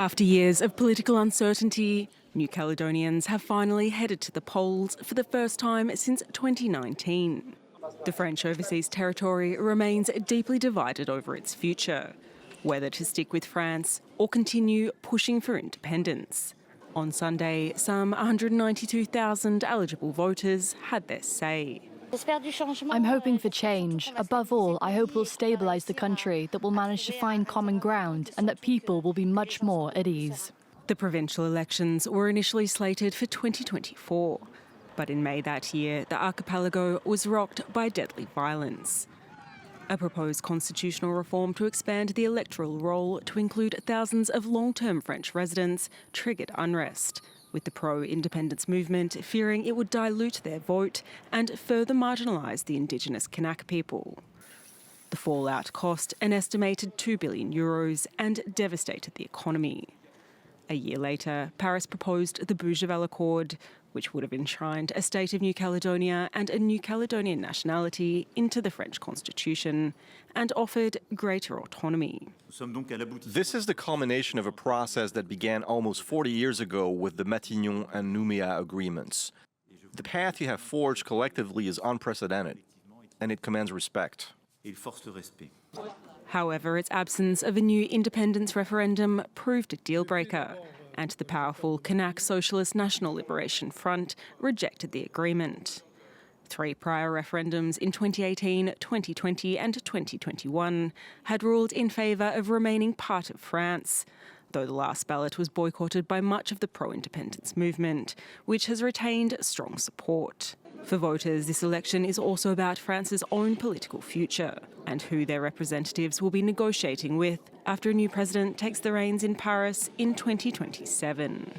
After years of political uncertainty, New Caledonians have finally headed to the polls for the first time since 2019. The French overseas territory remains deeply divided over its future, whether to stick with France or continue pushing for independence. On Sunday, some 192,000 eligible voters had their say. I'm hoping for change. Above all, I hope we'll stabilise the country, that we'll manage to find common ground, and that people will be much more at ease. The provincial elections were initially slated for 2024, but in May that year, the archipelago was rocked by deadly violence. A proposed constitutional reform to expand the electoral roll to include thousands of long-term French residents triggered unrest, with the pro-independence movement fearing it would dilute their vote and further marginalise the Indigenous Kanak people. The fallout cost an estimated €2 billion and devastated the economy. A year later, Paris proposed the Bougival Accord, which would have enshrined a state of New Caledonia and a New Caledonian nationality into the French constitution and offered greater autonomy. This is the culmination of a process that began almost 40 years ago with the Matignon and Nouméa agreements. The path you have forged collectively is unprecedented, and it commands respect. However, its absence of a new independence referendum proved a deal-breaker, and the powerful Kanak Socialist National Liberation Front rejected the agreement. 3 prior referendums in 2018, 2020 and 2021 had ruled in favour of remaining part of France, though the last ballot was boycotted by much of the pro-independence movement, which has retained strong support. For voters, this election is also about France's own political future and who their representatives will be negotiating with after a new president takes the reins in Paris in 2027.